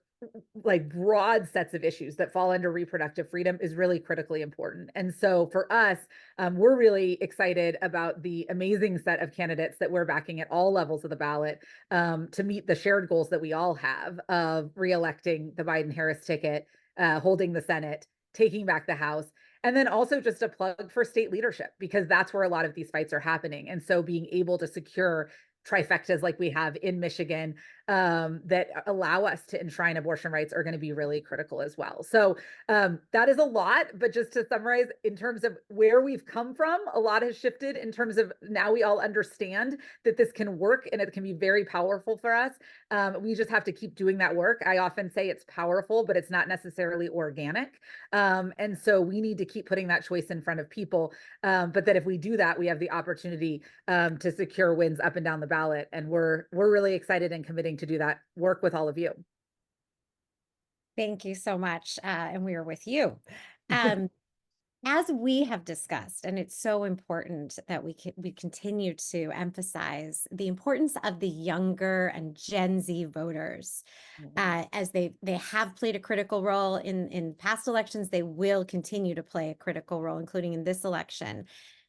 like broad sets of issues that fall under reproductive freedom, is really critically important. And so for us, we're really excited about the amazing set of candidates that we're backing at all levels of the ballot to meet the shared goals that we all have of reelecting the Biden-Harris ticket, holding the Senate, taking back the House, and then also just a plug for state leadership, because that's where a lot of these fights are happening. And so being able to secure trifectas like we have in Michigan that allow us to enshrine abortion rights are going to be really critical as well. So that is a lot, but just to summarize, in terms of where we've come from, a lot has shifted in terms of now we all understand that this can work and it can be very powerful for us. We just have to keep doing that work. I often say it's powerful, but it's not necessarily organic. And so we need to keep putting that choice in front of people. But that if we do that, we have the opportunity to secure wins up and down the ballot. And we're really excited and committing to do that work with all of you. Thank you so much. And we are with you. As we have discussed, and it's so important that we continue to emphasize the importance of the younger and Gen Z voters, as they have played a critical role in past elections. They will continue to play a critical role, including in this election.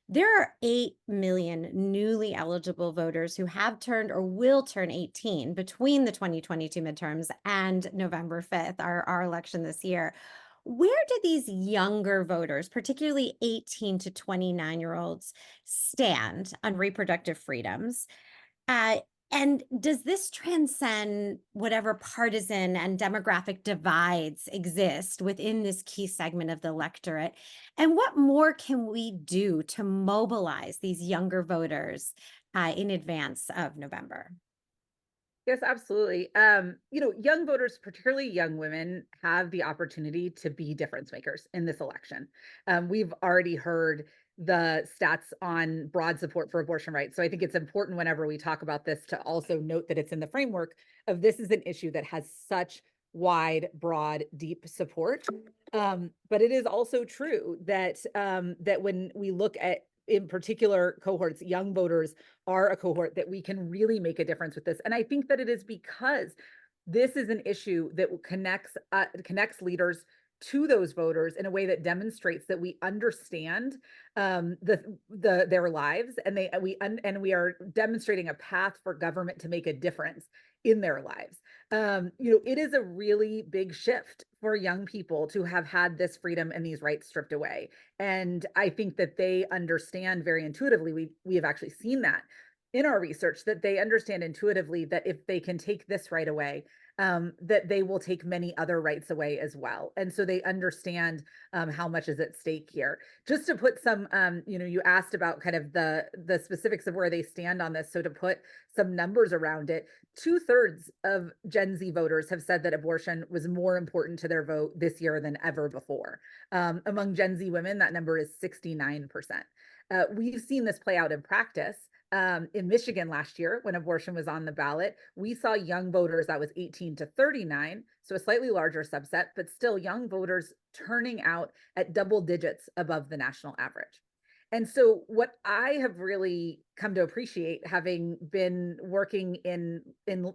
There are 8 million newly eligible voters who have turned or will turn 18 between the 2022 midterms and November 5th, our election this year. Where do these younger voters, particularly 18 to 29-year-olds, stand on reproductive freedoms? And does this transcend whatever partisan and demographic divides exist within this key segment of the electorate? And what more can we do to mobilize these younger voters in advance of November? Yes, absolutely. Young voters, particularly young women, have the opportunity to be difference makers in this election. We've already heard the stats on broad support for abortion rights. So I think it's important whenever we talk about this to also note that it's in the framework of this is an issue that has such wide, broad, deep support. But it is also true that that when we look at, in particular cohorts, young voters are a cohort that we can really make a difference with this. And I think that it is because this is an issue that connects leaders to those voters in a way that demonstrates that we understand their lives, and we are demonstrating a path for government to make a difference in their lives. It is a really big shift for young people to have had this freedom and these rights stripped away. And I think that they understand very intuitively, we have actually seen that in our research, that they understand intuitively that if they can take this right away, that they will take many other rights away as well. And so they understand how much is at stake here. Just to put some, you asked about kind of the specifics of where they stand on this. So to put some numbers around it, 2/3 of Gen Z voters have said that abortion was more important to their vote this year than ever before. Among Gen Z women, that number is 69%. We've seen this play out in practice. In Michigan last year, when abortion was on the ballot, we saw young voters that was 18 to 39, so a slightly larger subset, but still young voters turning out at double digits above the national average. And so what I have really come to appreciate, having been working in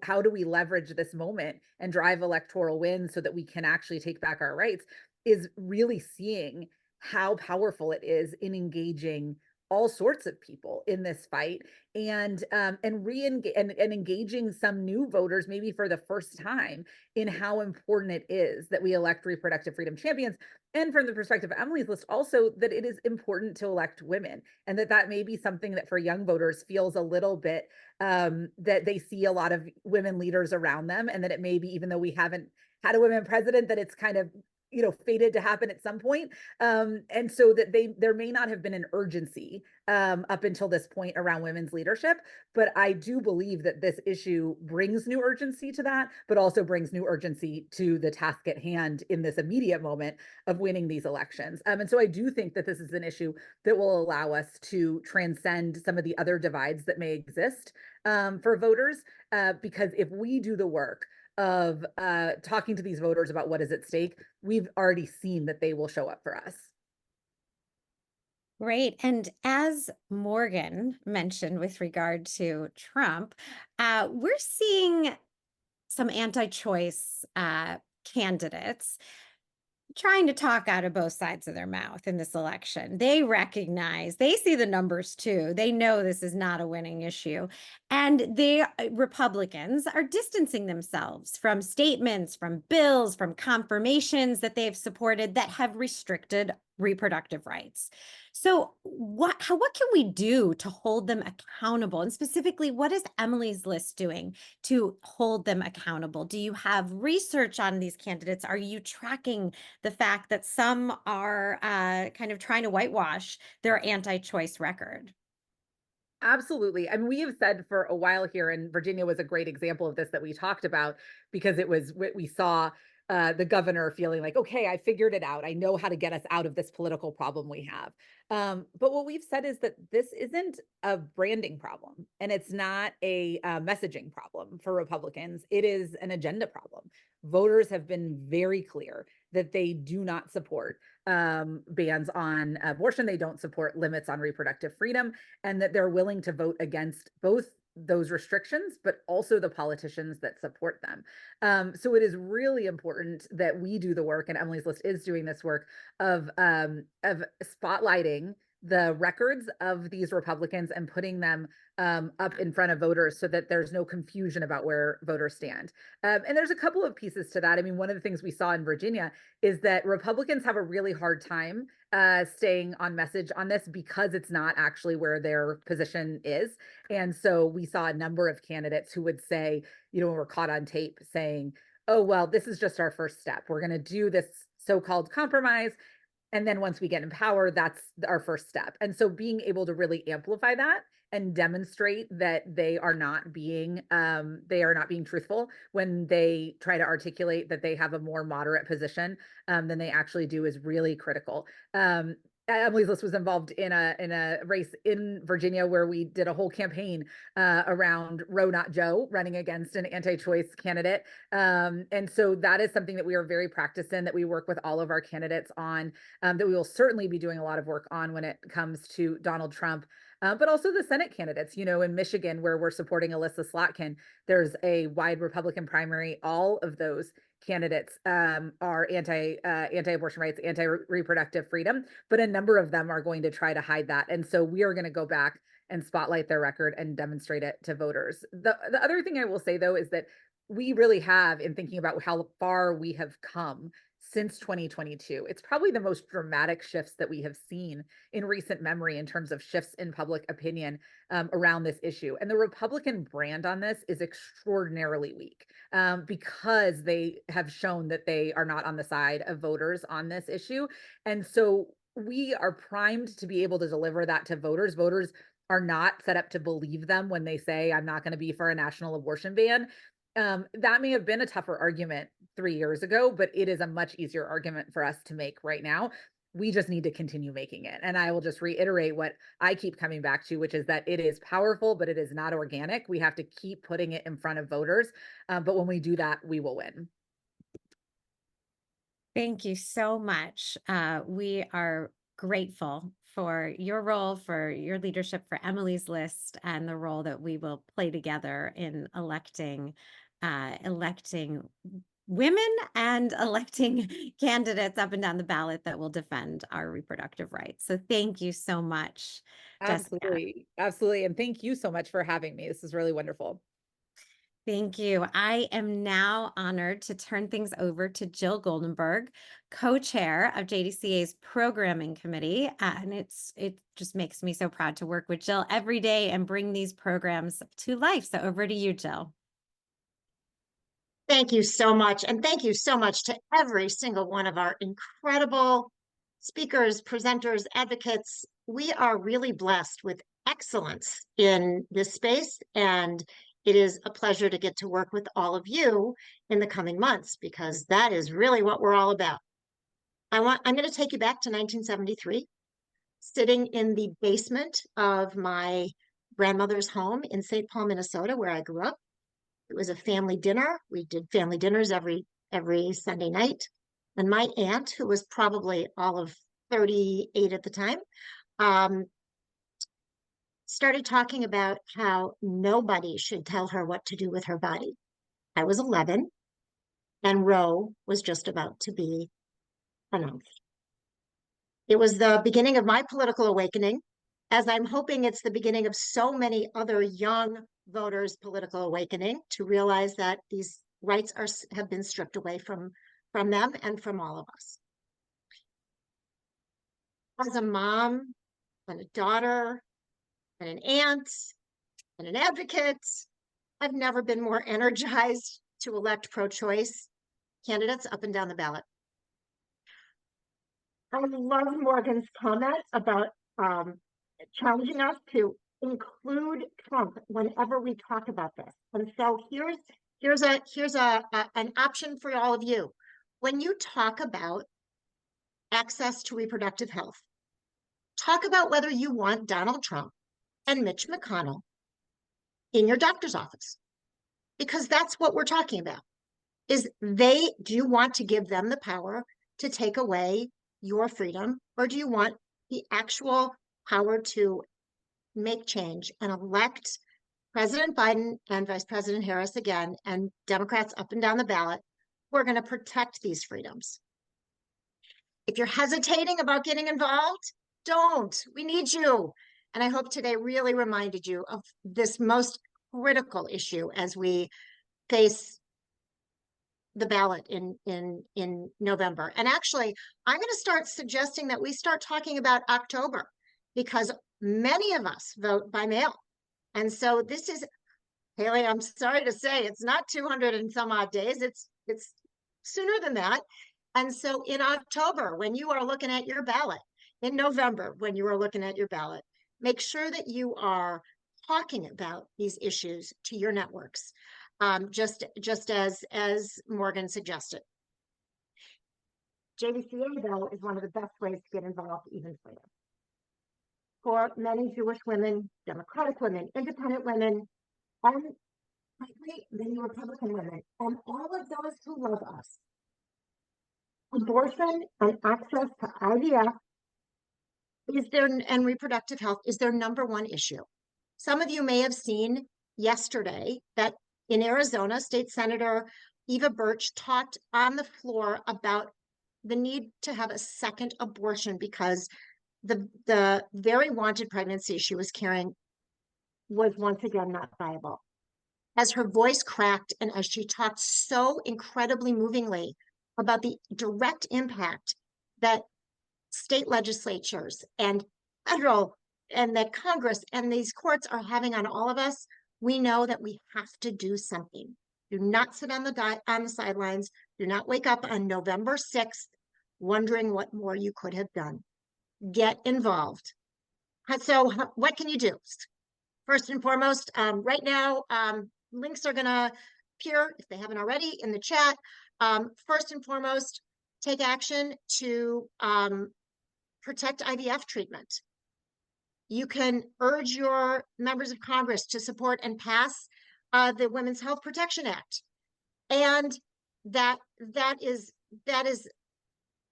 how do we leverage this moment and drive electoral wins so that we can actually take back our rights, is really seeing how powerful it is in engaging all sorts of people in this fight, and engaging some new voters maybe for the first time in how important it is that we elect reproductive freedom champions. And from the perspective of Emily's list, also that it is important to elect women, and that may be something that for young voters feels a little bit that they see a lot of women leaders around them, and that it may be, even though we haven't had a women president, that it's kind of fated to happen at some point. And so that there may not have been an urgency up until this point around women's leadership, but I do believe that this issue brings new urgency to that, but also brings new urgency to the task at hand in this immediate moment of winning these elections. And so I do think that this is an issue that will allow us to transcend some of the other divides that may exist for voters, because if we do the work of talking to these voters about what is at stake, we've already seen that they will show up for us. Great. And as Morgan mentioned with regard to Trump, we're seeing some anti-choice candidates trying to talk out of both sides of their mouth in this election. They recognize, they see the numbers too. They know this is not a winning issue. And Republicans are distancing themselves from statements, from bills, from confirmations that they've supported that have restricted reproductive rights. So what can we do to hold them accountable? And specifically, what is Emily's list doing to hold them accountable? Do you have research on these candidates? Are you tracking the fact that some are kind of trying to whitewash their anti-choice record? Absolutely. I mean, we have said for a while here, and Virginia was a great example of this that we talked about, because it was what we saw the governor feeling like, okay, I figured it out. I know how to get us out of this political problem we have. But what we've said is that this isn't a branding problem, and it's not a messaging problem for Republicans. It is an agenda problem. Voters have been very clear that they do not support bans on abortion. They don't support limits on reproductive freedom, and that they're willing to vote against both those restrictions, but also the politicians that support them. So it is really important that we do the work, and Emily's list is doing this work of spotlighting the records of these Republicans and putting them up in front of voters so that there's no confusion about where voters stand. And there's a couple of pieces to that. I mean, one of the things we saw in Virginia is that Republicans have a really hard time staying on message on this, because it's not actually where their position is. And so we saw a number of candidates who would say, when we're caught on tape saying, oh, well, this is just our first step. We're going to do this so-called compromise, and then once we get in power, that's our first step. And so being able to really amplify that and demonstrate that they are not being truthful when they try to articulate that they have a more moderate position than they actually do is really critical. Emily's list was involved in a race in Virginia where we did a whole campaign around Roe Not Joe, running against an anti-choice candidate. And so that is something that we are very practiced in, that we work with all of our candidates on, that we will certainly be doing a lot of work on when it comes to Donald Trump. But also the Senate candidates, in Michigan, where we're supporting Alyssa Slotkin, there's a wide Republican primary. All of those candidates are anti-abortion rights, anti-reproductive freedom, but a number of them are going to try to hide that. And so we are going to go back and spotlight their record and demonstrate it to voters. The other thing I will say, though, is that we really have, in thinking about how far we have come since 2022, it's probably the most dramatic shifts that we have seen in recent memory in terms of shifts in public opinion around this issue. And the Republican brand on this is extraordinarily weak because they have shown that they are not on the side of voters on this issue. And so we are primed to be able to deliver that to voters. Voters are not set up to believe them when they say, I'm not going to be for a national abortion ban. That may have been a tougher argument 3 years ago, but it is a much easier argument for us to make right now. We just need to continue making it. And I will just reiterate what I keep coming back to, which is that it is powerful, but it is not organic. We have to keep putting it in front of voters. But when we do that, we will win. Thank you so much. We are grateful for your role, for your leadership, for Emily's list, and the role that we will play together in electing women and electing candidates up and down the ballot that will defend our reproductive rights. So thank you so much, Jessica. Absolutely. Absolutely. And thank you so much for having me. This is really wonderful. Thank you. I am now honored to turn things over to Jill Goldenberg, co-chair of JDCA's Programming Committee. And it just makes me so proud to work with Jill every day and bring these programs to life. So over to you, Jill. Thank you so much. And thank you so much to every single one of our incredible speakers, presenters, advocates. We are really blessed with excellence in this space, and it is a pleasure to get to work with all of you in the coming months, because that is really what we're all about. I'm going to take you back to 1973, sitting in the basement of my grandmother's home in St. Paul, Minnesota, where I grew up. It was a family dinner. We did family dinners every Sunday night. And my aunt, who was probably all of 38 at the time, started talking about how nobody should tell her what to do with her body. I was 11, and Roe was just about to be announced. It was the beginning of my political awakening, as I'm hoping it's the beginning of so many other young voters' political awakening, to realize that these rights have been stripped away from them and from all of us. As a mom and a daughter and an aunt and an advocate, I've never been more energized to elect pro-choice candidates up and down the ballot. I love Morgan's comment about challenging us to include Trump whenever we talk about this. And so here's an option for all of you. When you talk about access to reproductive health, talk about whether you want Donald Trump and Mitch McConnell in your doctor's office, because that's what we're talking about. Do you want to give them the power to take away your freedom, or do you want the actual power to make change and elect President Biden and Vice President Harris again, and Democrats up and down the ballot who are going to protect these freedoms? If you're hesitating about getting involved, don't. We need you. And I hope today really reminded you of this most critical issue as we face the ballot in November. And actually, I'm going to start suggesting that we start talking about October, because many of us vote by mail. And so this is, Haley, I'm sorry to say, it's not 200 and some odd days. It's sooner than that. And so in October, when you are looking at your ballot, in November, when you are looking at your ballot, make sure that you are talking about these issues to your networks, just as Morgan suggested. JDCA, though, is one of the best ways to get involved even further. For many Jewish women, Democratic women, independent women, and frankly, many Republican women, and all of those who love us, abortion and access to IVF and reproductive health is their number one issue. Some of you may have seen yesterday that in Arizona, State Senator Eva Birch talked on the floor about the need to have a second abortion because the very wanted pregnancy she was carrying was once again not viable. As her voice cracked and as she talked so incredibly movingly about the direct impact that state legislatures and federal and that Congress and these courts are having on all of us, we know that we have to do something. Do not sit on the sidelines. Do not wake up on November 6th wondering what more you could have done. Get involved. So what can you do? First and foremost, right now, links are going to appear, if they haven't already, in the chat. First and foremost, take action to protect IVF treatment. You can urge your members of Congress to support and pass the Women's Health Protection Act. And that is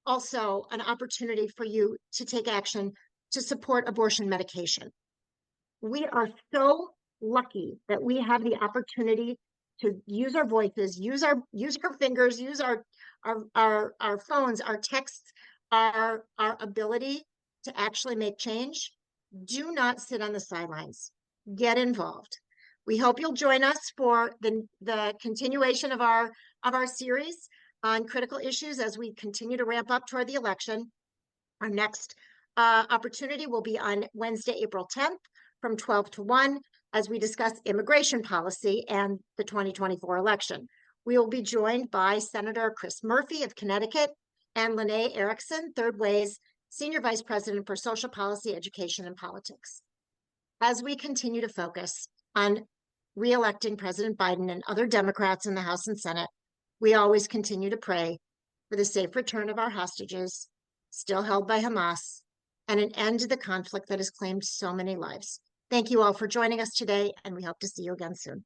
also an opportunity for you to take action to support abortion medication. We are so lucky that we have the opportunity to use our voices, use our fingers, use our phones, our texts, our ability to actually make change. Do not sit on the sidelines. Get involved. We hope you'll join us for the continuation of our series on critical issues as we continue to ramp up toward the election. Our next opportunity will be on Wednesday, April 10th from 12 to 1 as we discuss immigration policy and the 2024 election. We will be joined by Senator Chris Murphy of Connecticut and Lene Erickson, Third Way's Senior Vice President for Social Policy, Education, and Politics. As we continue to focus on re-electing President Biden and other Democrats in the House and Senate, we always continue to pray for the safe return of our hostages still held by Hamas and an end to the conflict that has claimed so many lives. Thank you all for joining us today, and we hope to see you again soon.